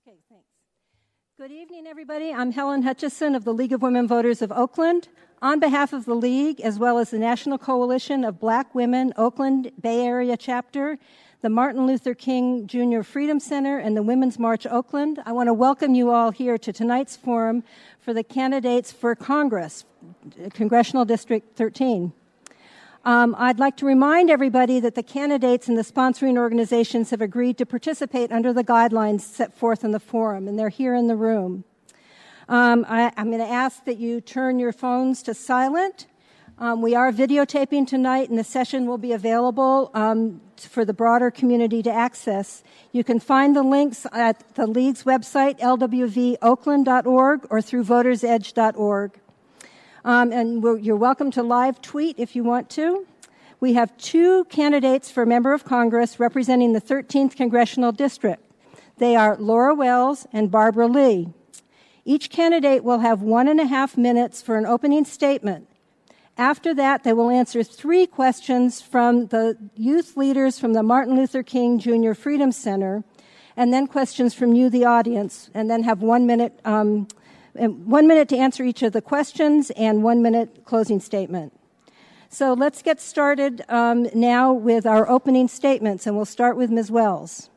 Okay, thanks. Good evening, everybody. I'm Helen Hutchison of the League of Women Voters of Oakland. On behalf of the League, as well as the National Coalition of Black Women Oakland Bay Area Chapter, the Martin Luther King Jr. Freedom Center, and the Women's March Oakland, I want to welcome you all here to tonight's forum for the candidates for Congress, Congressional District 13. I'd like to remind everybody that the candidates and the sponsoring organizations have agreed to participate under the guidelines set forth in the forum, and they're here in the room. I'm going to ask that you turn your phones to silent. We are videotaping tonight, and the session will be available for the broader community to access. You can find the links at the League's website, lwvoakland.org, or through votersedge.org. And you're welcome to live tweet if you want to. We have two candidates for Member of Congress representing the 13th Congressional District. They are Laura Wells and Barbara Lee. Each candidate will have 1.5 minutes for an opening statement. After that, they will answer 3 questions from the youth leaders from the Martin Luther King Jr. Freedom Center, and then questions from you, the audience, and then have 1 minute 1 minute to answer each of the questions and 1 minute closing statement. So let's get started now with our opening statements, and we'll start with Ms. Wells.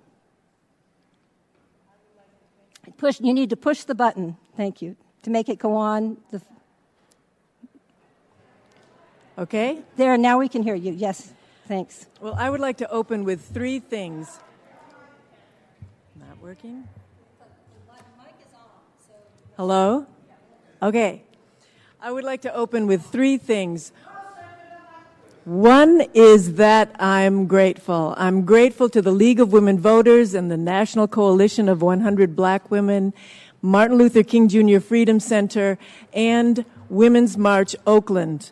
You need to push the button, thank you, to make it go on. Okay? There, now we can hear you. Yes, thanks. Well, I would like to open with 3 things. Not working? Hello? Okay. I would like to open with 3 things. One is that I'm grateful. I'm grateful to the League of Women Voters and the National Coalition of 100 Black Women, Martin Luther King Jr. Freedom Center, and Women's March Oakland.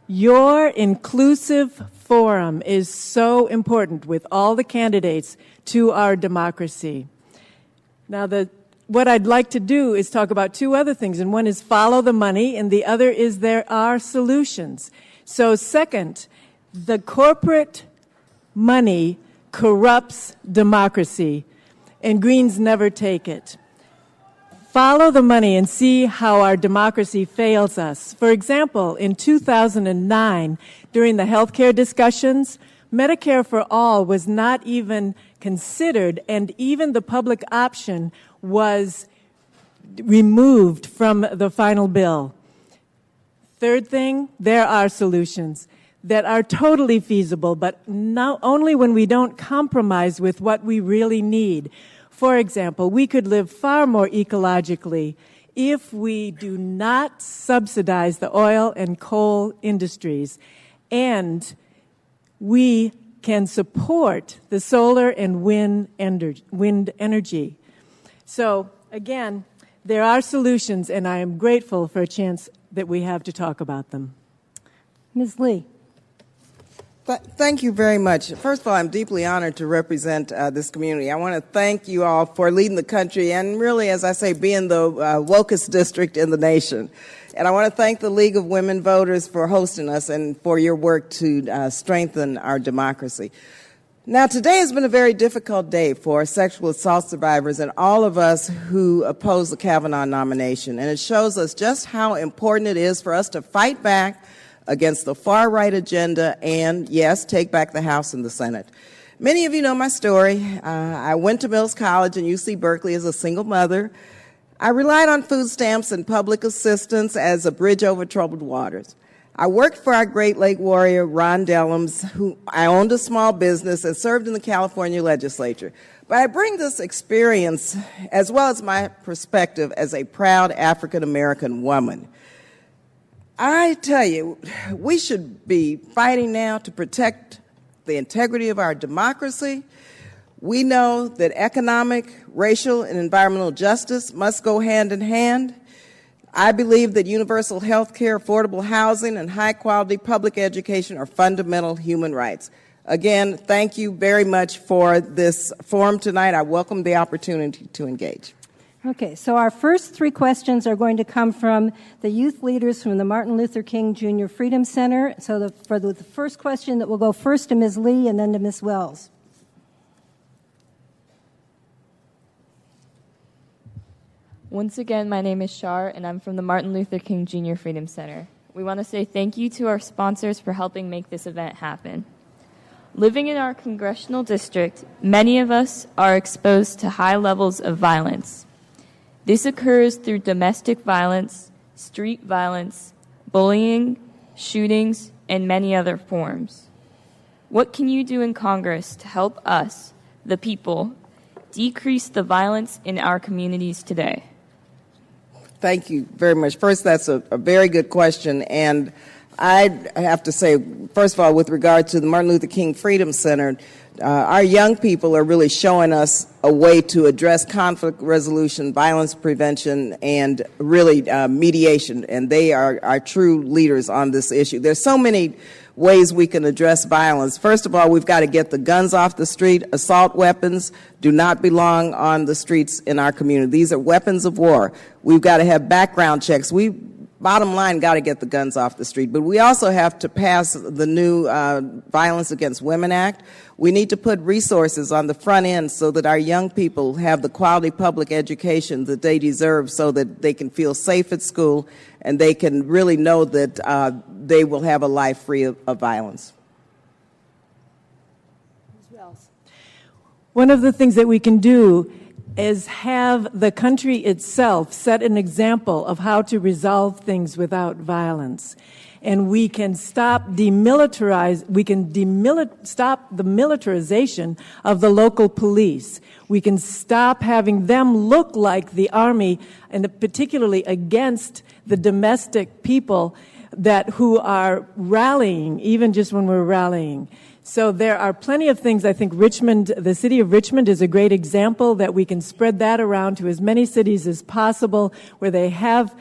Your inclusive forum is so important with all the candidates to our democracy. Now, what I'd like to do is talk about 2 other things, and one is follow the money, and the other is there are solutions. So second, the corporate money corrupts democracy, and Greens never take it. Follow the money and see how our democracy fails us. For example, in 2009, during the healthcare discussions, Medicare for All was not even considered, and even the public option was removed from the final bill. Third thing, there are solutions that are totally feasible, but only when we don't compromise with what we really need. For example, we could live far more ecologically if we do not subsidize the oil and coal industries, and we can support the solar and wind energy. So, again, there are solutions, and I am grateful for a chance that we have to talk about them. Ms. Lee. Thank you very much. First of all, I'm deeply honored to represent this community. I want to thank you all for leading the country and really, as I say, being the wokest district in the nation. And I want to thank the League of Women Voters for hosting us and for your work to strengthen our democracy. Now, today has been a very difficult day for sexual assault survivors and all of us who oppose the Kavanaugh nomination. And it shows us just how important it is for us to fight back against the far-right agenda and, yes, take back the House and the Senate. Many of you know my story. I went to Mills College and UC Berkeley as a single mother. I relied on food stamps and public assistance as a bridge over troubled waters. I worked for our Great Lake warrior, Ron Dellums, who I owned a small business and served in the California legislature. But I bring this experience as well as my perspective as a proud African-American woman. I tell you, we should be fighting now to protect the integrity of our democracy. We know that economic, racial, and environmental justice must go hand in hand. I believe that universal health care, affordable housing, and high-quality public education are fundamental human rights. Again, thank you very much for this forum tonight. I welcome the opportunity to engage. Okay, so our first 3 questions are going to come from the youth leaders from the Martin Luther King Jr. Freedom Center. So for the first question, that will go first to Ms. Lee and then to Ms. Wells. Once again, my name is Shar, and I'm from the Martin Luther King Jr. Freedom Center. We want to say thank you to our sponsors for helping make this event happen. Living in our congressional district, many of us are exposed to high levels of violence. This occurs through domestic violence, street violence, bullying, shootings, and many other forms. What can you do in Congress to help us, the people, decrease the violence in our communities today? Thank you very much. First, that's a very good question. And I have to say, first of all, with regard to the Martin Luther King Freedom Center, our young people are really showing us a way to address conflict resolution, violence prevention, and really mediation. And they are true leaders on this issue. There's so many ways we can address violence. First of all, we've got to get the guns off the street. Assault weapons do not belong on the streets in our community. These are weapons of war. We've got to have background checks. Bottom line, got to get the guns off the street. But we also have to pass the new Violence Against Women Act. We need to put resources on the front end so that our young people have the quality public education that they deserve so that they can feel safe at school and they can really know that they will have a life free of violence. One of the things that we can do is have the country itself set an example of how to resolve things without violence. And we can stop stop the militarization of the local police. We can stop having them look like the army, and particularly against the domestic people who are rallying, even just when we're rallying. So there are plenty of things. I think Richmond, the city of Richmond, is a great example that we can spread that around to as many cities as possible, where they have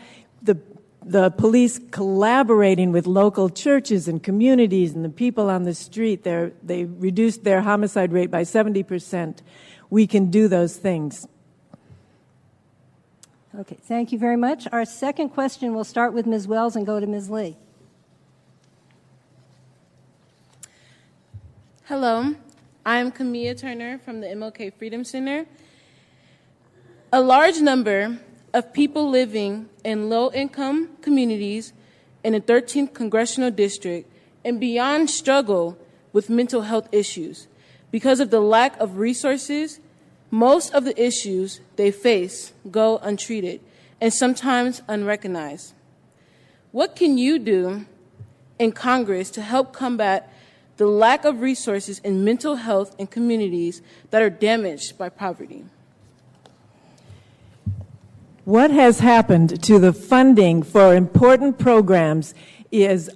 the police collaborating with local churches and communities and the people on the street. They reduced their homicide rate by 70%. We can do those things. Okay, thank you very much. Our second question will start with Ms. Wells and go to Ms. Lee. Hello, I'm Camilla Turner from the MLK Freedom Center. A large number of people living in low-income communities in the 13th Congressional District and beyond struggle with mental health issues. Because of the lack of resources, most of the issues they face go untreated and sometimes unrecognized. What can you do in Congress to help combat the lack of resources in mental health in communities that are damaged by poverty? What has happened to the funding for important programs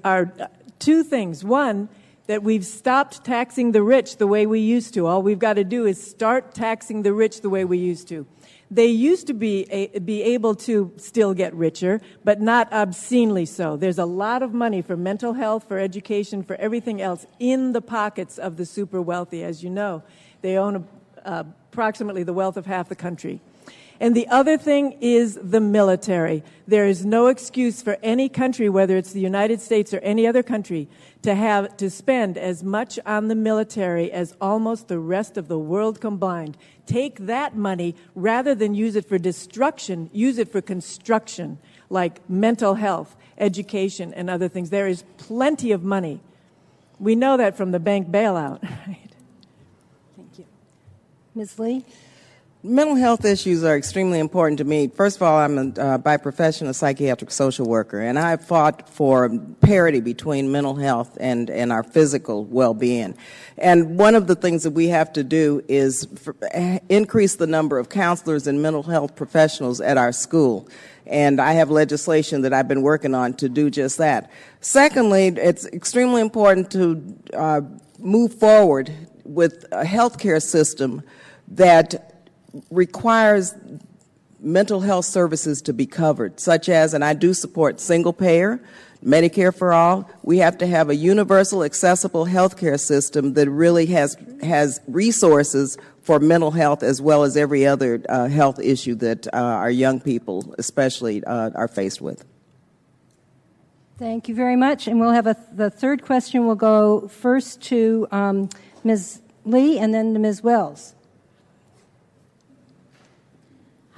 are two things. One, that we've stopped taxing the rich the way we used to. All we've got to do is start taxing the rich the way we used to. They used to be able to still get richer, but not obscenely so. There's a lot of money for mental health, for education, for everything else in the pockets of the super wealthy. As you know, they own approximately the wealth of half the country. And the other thing is the military. There is no excuse for any country, whether it's the United States or any other country, to spend as much on the military as almost the rest of the world combined. Take that money, rather than use it for destruction, use it for construction, like mental health, education, and other things. There is plenty of money. We know that from the bank bailout, right? Thank you. Ms. Lee? Mental health issues are extremely important to me. First of all, I'm by profession a psychiatric social worker, and I've fought for parity between mental health and our physical well-being. And one of the things that we have to do is increase the number of counselors and mental health professionals at our school. And I have legislation that I've been working on to do just that. Secondly, it's extremely important to move forward with a healthcare system that requires mental health services to be covered, such as, and I do support single payer, Medicare for all. We have to have a universal, accessible healthcare system that really has resources for mental health as well as every other health issue that our young people especially are faced with. Thank you very much. And we'll have the third question will go first to Ms. Lee and then to Ms. Wells.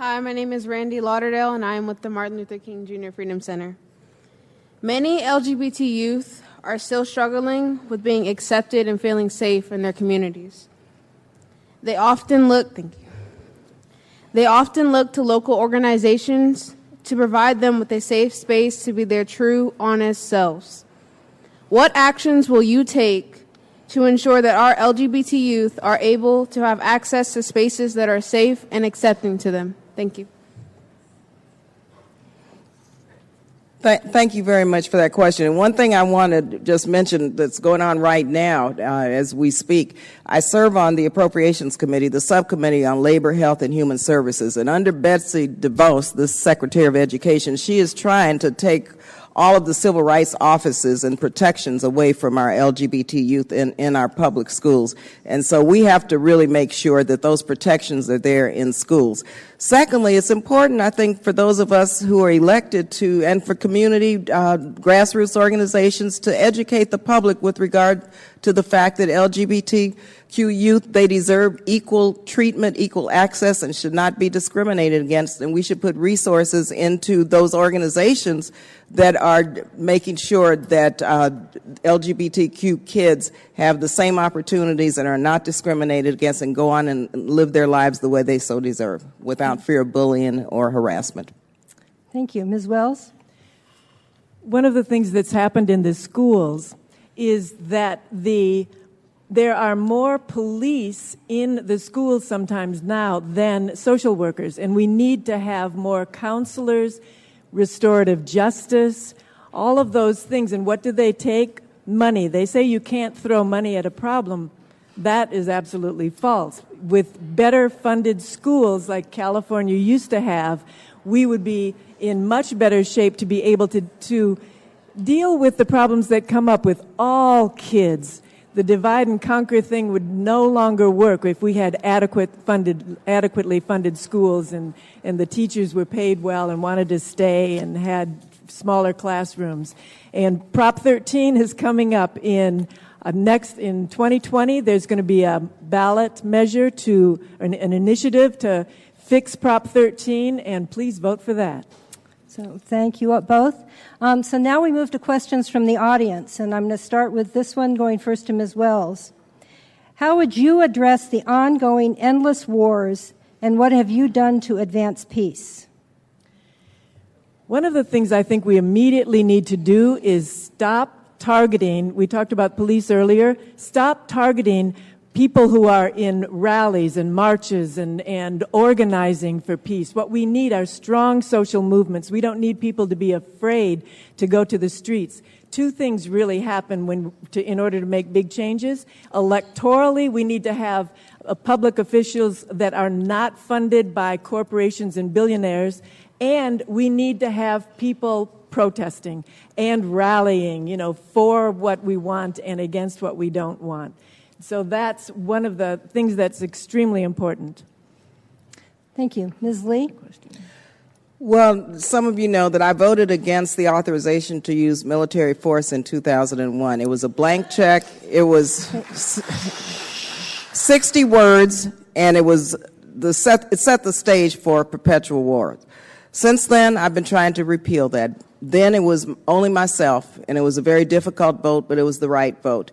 Hi, my name is Randy Lauderdale, and I am with the Martin Luther King Jr. Freedom Center. Many LGBT youth are still struggling with being accepted and feeling safe in their communities. They often look to local organizations to provide them with a safe space to be their true, honest selves. What actions will you take to ensure that our LGBT youth are able to have access to spaces that are safe and accepting to them? Thank you. Thank you very much for that question. And one thing I want to just mention that's going on right now as we speak, I serve on the Appropriations Committee, the subcommittee on Labor, Health, and Human Services. And under Betsy DeVos, the Secretary of Education, she is trying to take all of the civil rights offices and protections away from our LGBT youth in our public schools. And so we have to really make sure that those protections are there in schools. Secondly, it's important, I think, for those of us who are elected to, and for community grassroots organizations to educate the public with regard to the fact that LGBTQ youth, they deserve equal treatment, equal access, and should not be discriminated against. And we should put resources into those organizations that are making sure that LGBTQ kids have the same opportunities and are not discriminated against and go on and live their lives the way they so deserve without fear of bullying or harassment. Thank you. Ms. Wells? One of the things that's happened in the schools is that there are more police in the schools sometimes now than social workers, and we need to have more counselors, restorative justice, all of those things. And what do they take? Money. They say you can't throw money at a problem. That is absolutely false. With better funded schools like California used to have, we would be in much better shape to be able to deal with the problems that come up with all kids. The divide and conquer thing would no longer work if we had adequately funded schools and the teachers were paid well and wanted to stay and had smaller classrooms. And Prop 13 is coming up in 2020. There's going to be a ballot measure an initiative to fix Prop 13, and please vote for that. So thank you both. So now we move to questions from the audience, and I'm going to start with this one, going first to Ms. Wells. How would you address the ongoing endless wars, and what have you done to advance peace? One of the things I think we immediately need to do is stop targeting, we talked about police earlier, stop targeting people who are in rallies and marches and organizing for peace. What we need are strong social movements. We don't need people to be afraid to go to the streets. Two things really happen in order to make big changes. Electorally, we need to have public officials that are not funded by corporations and billionaires, and we need to have people protesting and rallying, for what we want and against what we don't want. So that's one of the things that's extremely important. Thank you. Ms. Lee? Well, some of you know that I voted against the authorization to use military force in 2001. It was a blank check. It was 60 words, and it set the stage for perpetual war. Since then, I've been trying to repeal that. Then it was only myself, and it was a very difficult vote, but it was the right vote.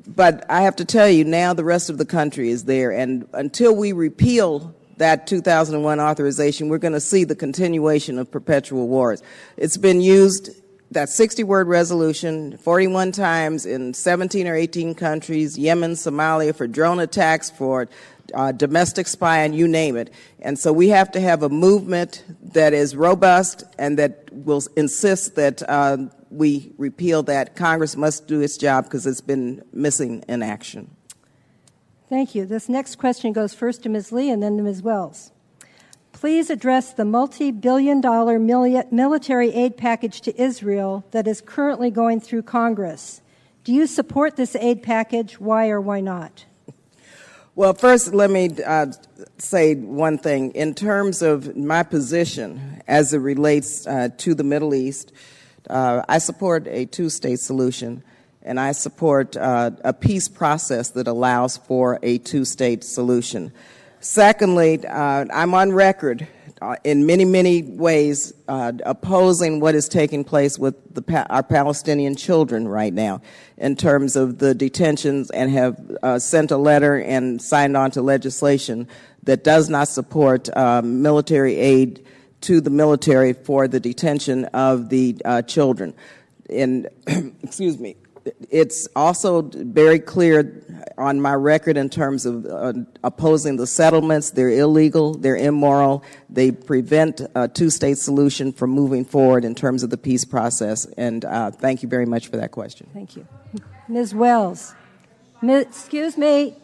But I have to tell you, now the rest of the country is there, and until we repeal that 2001 authorization, we're going to see the continuation of perpetual wars. It's been used, that 60-word resolution, 41 times in 17 or 18 countries, Yemen, Somalia, for drone attacks, for domestic spying, you name it. And so we have to have a movement that is robust and that will insist that we repeal that. Congress must do its job because it's been missing in action. Thank you. This next question goes first to Ms. Lee and then to Ms. Wells. Please address the multi-billion-dollar military aid package to Israel that is currently going through Congress. Do you support this aid package? Why or why not? Well, first, let me say one thing. In terms of my position as it relates to the Middle East, I support a two-state solution, and I support a peace process that allows for a two-state solution. Secondly, I'm on record in many, many ways opposing what is taking place with our Palestinian children right now in terms of the detentions, and have sent a letter and signed on to legislation that does not support military aid to the military for the detention of the children. And excuse me. It's also very clear on my record in terms of opposing the settlements. They're illegal, they're immoral, they prevent a two-state solution from moving forward in terms of the peace process. And thank you very much for that question. Thank you. Ms. Wells. Excuse me.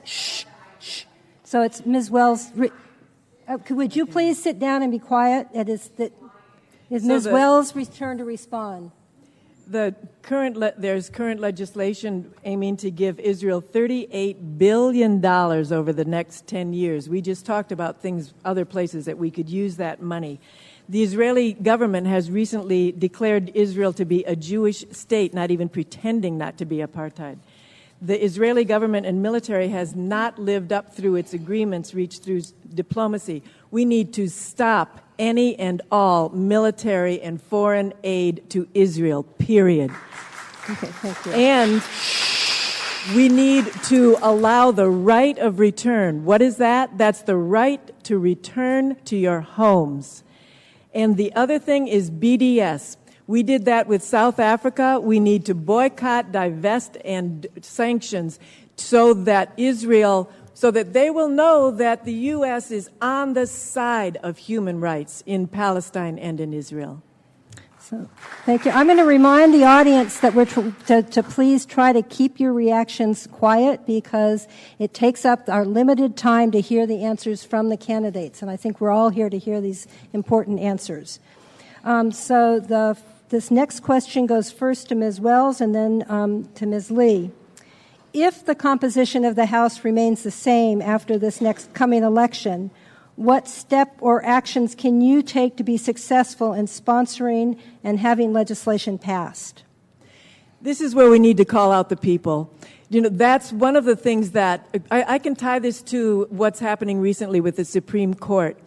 Shh. So it's Ms. Wells. Would you please sit down and be quiet? Is Ms. Wells' return to respond? There's current legislation aiming to give Israel $38 billion over the next 10 years. We just talked about other places that we could use that money. The Israeli government has recently declared Israel to be a Jewish state, not even pretending not to be apartheid. The Israeli government and military has not lived up through its agreements reached through diplomacy. We need to stop any and all military and foreign aid to Israel, period. Okay, thank you. And we need to allow the right of return. What is that? That's the right to return to your homes. And the other thing is BDS. We did that with South Africa. We need to boycott, divest, and sanctions so that they will know that the U.S. is on the side of human rights in Palestine and in Israel. So, thank you. I'm going to remind the audience that we're to please try to keep your reactions quiet, because it takes up our limited time to hear the answers from the candidates, and I think we're all here to hear these important answers. This next question goes first to Ms. Wells and then to Ms. Lee. If the composition of the House remains the same after this next coming election, what step or actions can you take to be successful in sponsoring and having legislation passed? This is where we need to call out the people. You know, that's one of the things that I can tie this to what's happening recently with the Supreme Court.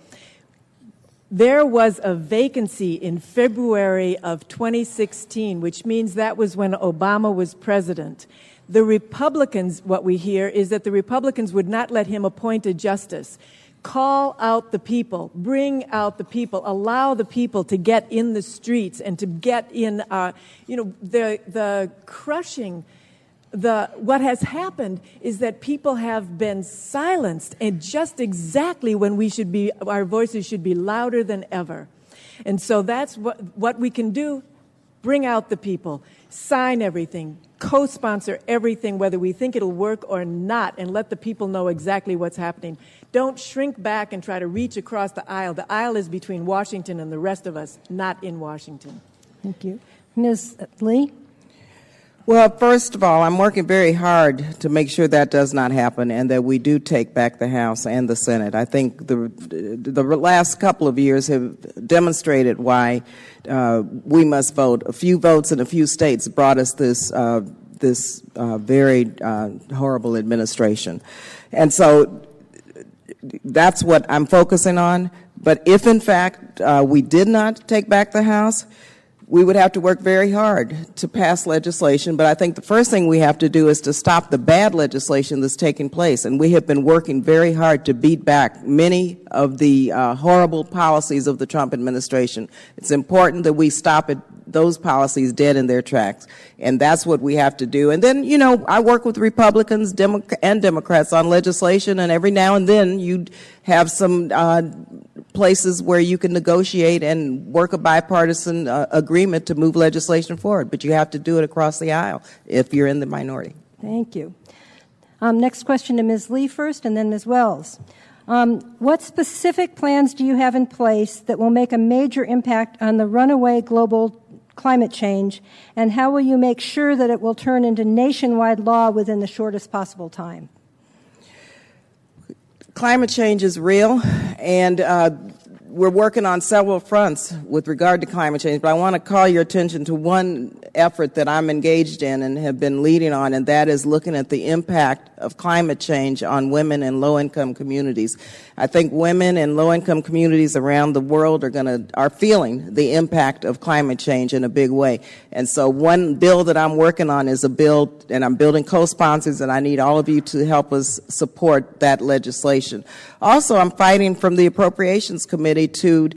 There was a vacancy in February of 2016, which means that was when Obama was president. The Republicans, what we hear is that the Republicans would not let him appoint a justice. Call out the people, bring out the people, allow the people to get in the streets and to get in, the crushing. What has happened is that people have been silenced, and just exactly when our voices should be louder than ever. And so that's what we can do. Bring out the people, sign everything, co-sponsor everything, whether we think it'll work or not, and let the people know exactly what's happening. Don't shrink back and try to reach across the aisle. The aisle is between Washington and the rest of us, not in Washington. Thank you. Ms. Lee? Well, first of all, I'm working very hard to make sure that does not happen and that we do take back the House and the Senate. I think the last couple of years have demonstrated why we must vote. A few votes in a few states brought us this very horrible administration. And so that's what I'm focusing on. But if, in fact, we did not take back the House, we would have to work very hard to pass legislation. But I think the first thing we have to do is to stop the bad legislation that's taking place. And we have been working very hard to beat back many of the horrible policies of the Trump administration. It's important that we stop those policies dead in their tracks. And that's what we have to do. And then, I work with Republicans and Democrats on legislation, and every now and then you have some places where you can negotiate and work a bipartisan agreement to move legislation forward. But you have to do it across the aisle if you're in the minority. Thank you. Next question to Ms. Lee first, and then Ms. Wells. What specific plans do you have in place that will make a major impact on the runaway global climate change, and how will you make sure that it will turn into nationwide law within the shortest possible time? Climate change is real, and we're working on several fronts with regard to climate change, but I want to call your attention to one effort that I'm engaged in and have been leading on, and that is looking at the impact of climate change on women in low-income communities. I think women in low-income communities around the world are feeling the impact of climate change in a big way. And so one bill that I'm working on is a bill, and I'm building co-sponsors, and I need all of you to help us support that legislation. Also, I'm fighting from the Appropriations Committee to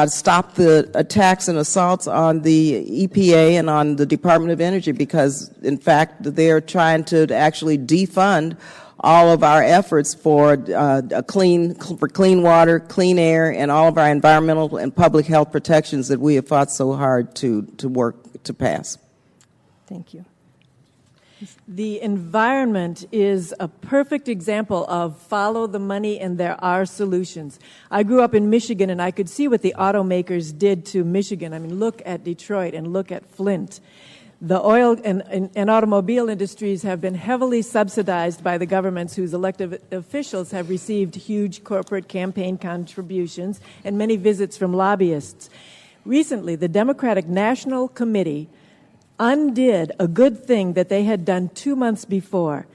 stop the attacks and assaults on the EPA and on the Department of Energy, because, in fact, they're trying to actually defund all of our efforts for clean water, clean air, and all of our environmental and public health protections that we have fought so hard to work to pass. Thank you. The environment is a perfect example of follow the money and there are solutions. I grew up in Michigan and I could see what the automakers did to Michigan. I mean, look at Detroit and look at Flint. The oil and automobile industries have been heavily subsidized by the governments whose elected officials have received huge corporate campaign contributions and many visits from lobbyists. Recently, the Democratic National Committee undid a good thing that they had done 2 months before.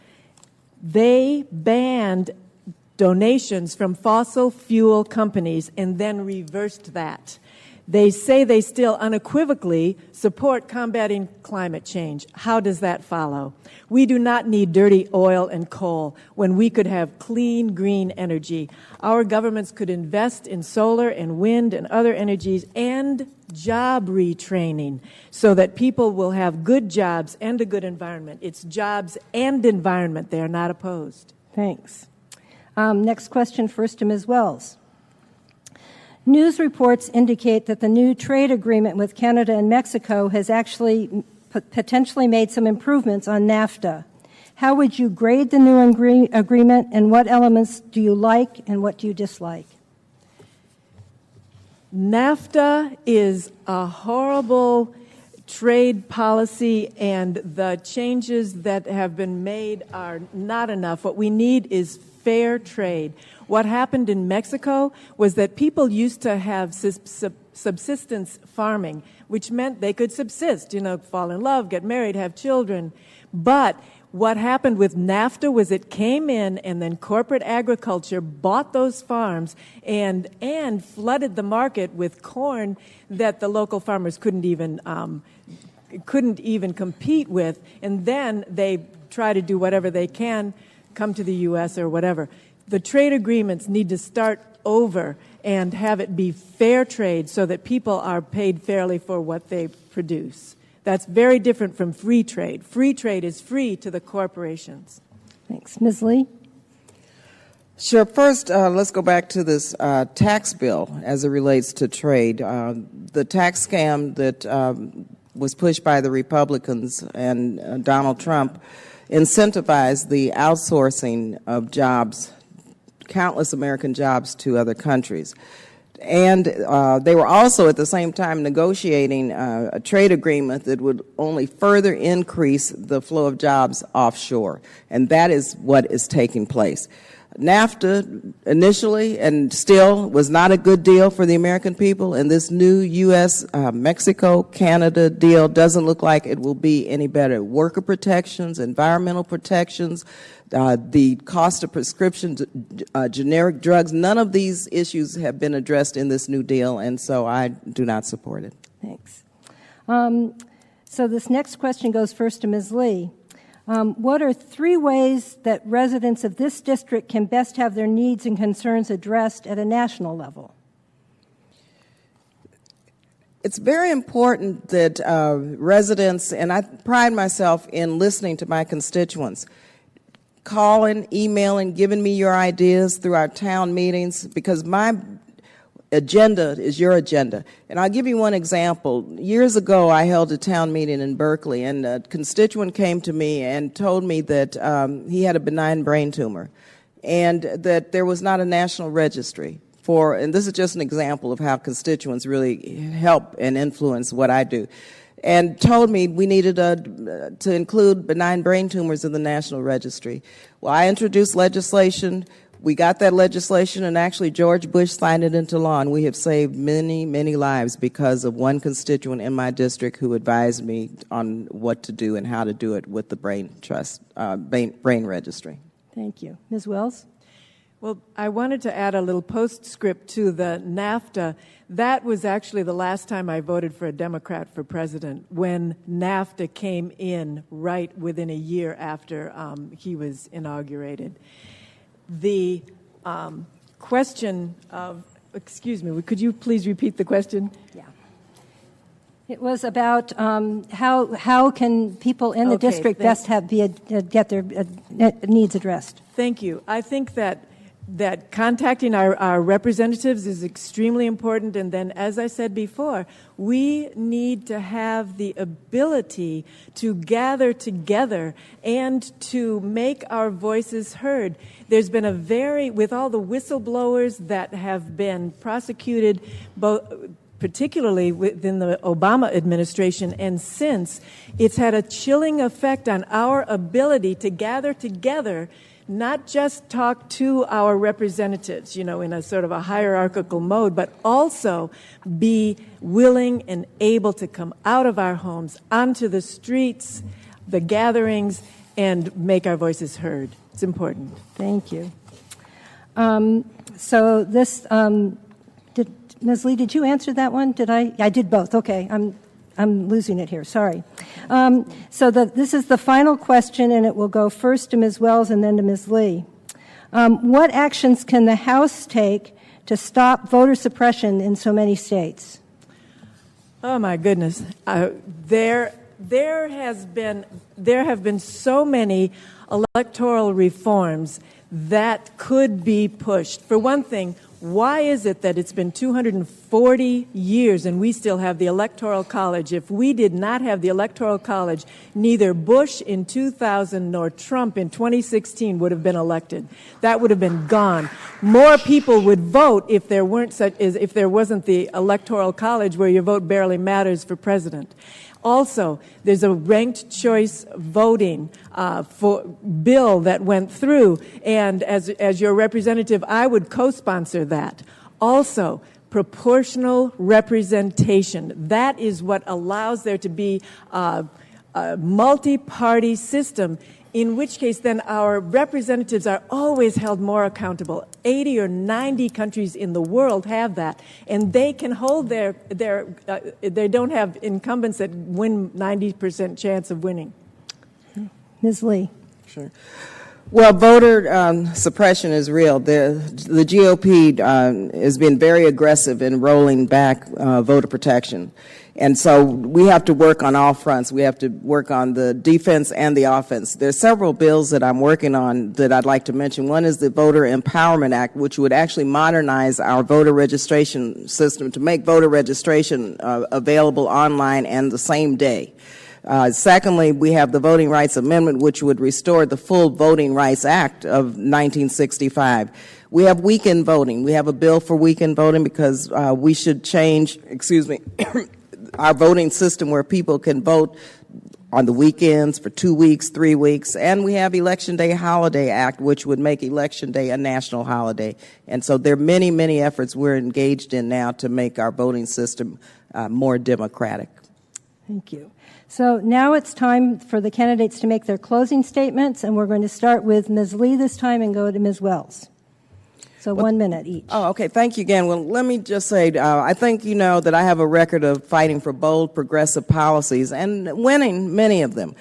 They banned donations from fossil fuel companies and then reversed that. They say they still unequivocally support combating climate change. How does that follow? We do not need dirty oil and coal when we could have clean, green energy. Our governments could invest in solar and wind and other energies and job retraining so that people will have good jobs and a good environment. It's jobs and environment. They are not opposed. Thanks. Next question first to Ms. Wells. News reports indicate that the new trade agreement with Canada and Mexico has actually potentially made some improvements on NAFTA. How would you grade the new agreement, and what elements do you like and what do you dislike? NAFTA is a horrible trade policy, and the changes that have been made are not enough. What we need is fair trade. What happened in Mexico was that people used to have subsistence farming, which meant they could subsist, fall in love, get married, have children. But what happened with NAFTA was it came in and then corporate agriculture bought those farms and flooded the market with corn that the local farmers couldn't even compete with. And then they try to do whatever they can, come to the U.S. or whatever. The trade agreements need to start over and have it be fair trade so that people are paid fairly for what they produce. That's very different from free trade. Free trade is free to the corporations. Thanks. Ms. Lee? Sure. First, let's go back to this tax bill as it relates to trade. The tax scam that was pushed by the Republicans and Donald Trump incentivized the outsourcing of jobs, countless American jobs, to other countries. And they were also at the same time negotiating a trade agreement that would only further increase the flow of jobs offshore. And that is what is taking place. NAFTA initially and still was not a good deal for the American people, and this new U.S. Mexico-Canada deal doesn't look like it will be any better. Worker protections, environmental protections, the cost of prescription generic drugs, none of these issues have been addressed in this new deal, and so I do not support it. Thanks. So this next question goes first to Ms. Lee. What are 3 ways that residents of this district can best have their needs and concerns addressed at a national level? It's very important that residents, and I pride myself in listening to my constituents, calling, emailing, giving me your ideas through our town meetings, because my agenda is your agenda. And I'll give you one example. Years ago, I held a town meeting in Berkeley, and a constituent came to me and told me that he had a benign brain tumor and that there was not a national registry for, and this is just an example of how constituents really help and influence what I do, and told me we needed to include benign brain tumors in the national registry. Well, I introduced legislation. We got that legislation, and actually George Bush signed it into law, and we have saved many, many lives because of one constituent in my district who advised me on what to do and how to do it with the brain registry. Thank you. Ms. Wells? Well, I wanted to add a little postscript to the NAFTA. That was actually the last time I voted for a Democrat for president, when NAFTA came in right within a year after he was inaugurated. The question of, excuse me, could you please repeat the question? Yeah. It was about how can people in the Okay, district best get their needs addressed. Thank you. I think that contacting our representatives is extremely important, and then, as I said before, we need to have the ability to gather together and to make our voices heard. There's been with all the whistleblowers that have been prosecuted, particularly within the Obama administration and since, it's had a chilling effect on our ability to gather together, not just talk to our representatives, in a sort of a hierarchical mode, but also be willing and able to come out of our homes, onto the streets, the gatherings, and make our voices heard. It's important. Thank you. So this, Ms. Lee, did you answer that one? Did I? I did both. Okay. I'm losing it here. Sorry. This is the final question, and it will go first to Ms. Wells and then to Ms. Lee. What actions can the House take to stop voter suppression in so many states? Oh my goodness! There have been so many electoral reforms that could be pushed. For one thing, why is it that it's been 240 years and we still have the Electoral College? If we did not have the Electoral College, neither Bush in 2000 nor Trump in 2016 would have been elected. That would have been gone. More people would vote if there wasn't the Electoral College, where your vote barely matters for president. Also, there's a ranked choice voting bill that went through, and as your representative, I would co-sponsor that. Also, proportional representation. That is what allows there to be a multi-party system, in which case then our representatives are always held more accountable. 80 or 90 countries in the world have that, and they can hold they don't have incumbents that win 90% chance of winning. Ms. Lee. Sure. Well, voter suppression is real. The GOP has been very aggressive in rolling back voter protection. And so we have to work on all fronts. We have to work on the defense and the offense. There's several bills that I'm working on that I'd like to mention. One is the Voter Empowerment Act, which would actually modernize our voter registration system to make voter registration available online and the same day. Secondly, we have the Voting Rights Amendment, which would restore the full Voting Rights Act of 1965. We have weekend voting. We have a bill for weekend voting because we should change, our voting system where people can vote on the weekends for 2 weeks, 3 weeks. And we have Election Day Holiday Act, which would make Election Day a national holiday. And so there are many, many efforts we're engaged in now to make our voting system more democratic. Thank you. So now it's time for the candidates to make their closing statements, and we're going to start with Ms. Lee this time and go to Ms. Wells. So 1 minute each. Oh, okay. Thank you again. Well, let me just say, I think you know that I have a record of fighting for bold, progressive policies and winning many of them.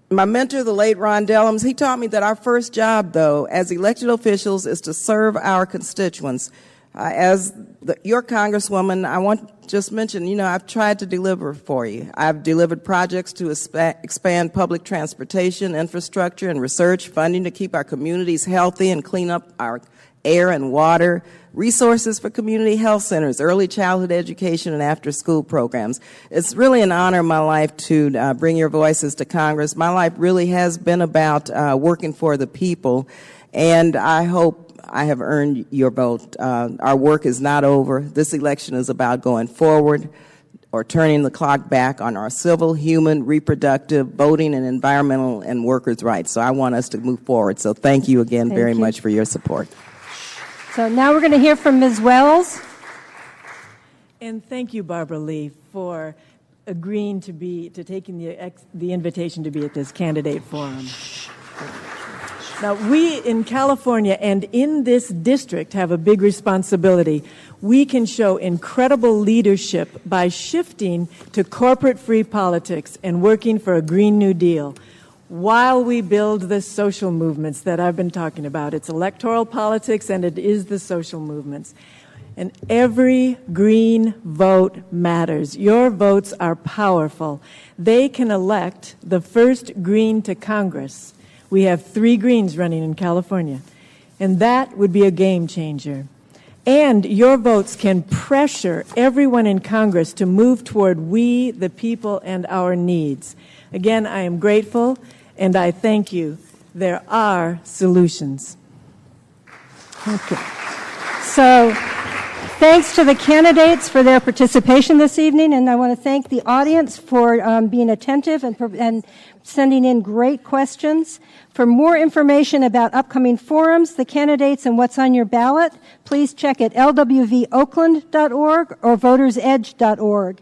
My mentor, the late Ron Dellums, he taught me that our first job, though, as elected officials is to serve our constituents. Your Congresswoman, I want to just mention, I've tried to deliver for you. I've delivered projects to expand public transportation, infrastructure, and research, funding to keep our communities healthy and clean up our air and water, resources for community health centers, early childhood education, and after-school programs. It's really an honor in my life to bring your voices to Congress. My life really has been about working for the people, and I hope I have earned your vote. Our work is not over. This election is about going forward. or turning the clock back on our civil, human, reproductive, voting, and environmental and workers' rights. So I want us to move forward. So thank you again Thank very you. much for your support. So now we're going to hear from Ms. Wells. And thank you, Barbara Lee, for agreeing to taking the invitation to be at this candidate forum. Now, we in California and in this district have a big responsibility. We can show incredible leadership by shifting to corporate-free politics and working for a Green New Deal while we build the social movements that I've been talking about. It's electoral politics and it is the social movements. And every green vote matters. Your votes are powerful. They can elect the first green to Congress. We have 3 greens running in California, and that would be a game changer. And your votes can pressure everyone in Congress to move toward we, the people, and our needs. Again, I am grateful, and I thank you. There are solutions. Okay. So, thanks to the candidates for their participation this evening, and I want to thank the audience for being attentive and sending in great questions. For more information about upcoming forums, the candidates, and what's on your ballot, please check at lwokoakland.org or votersedge.org.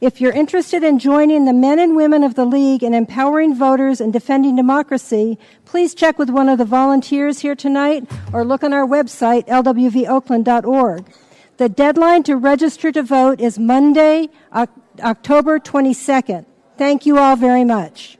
If you're interested in joining the men and women of the League in empowering voters and defending democracy, please check with one of the volunteers here tonight or look on our website, lwokoakland.org. The deadline to register to vote is Monday, October 22nd. Thank you all very much.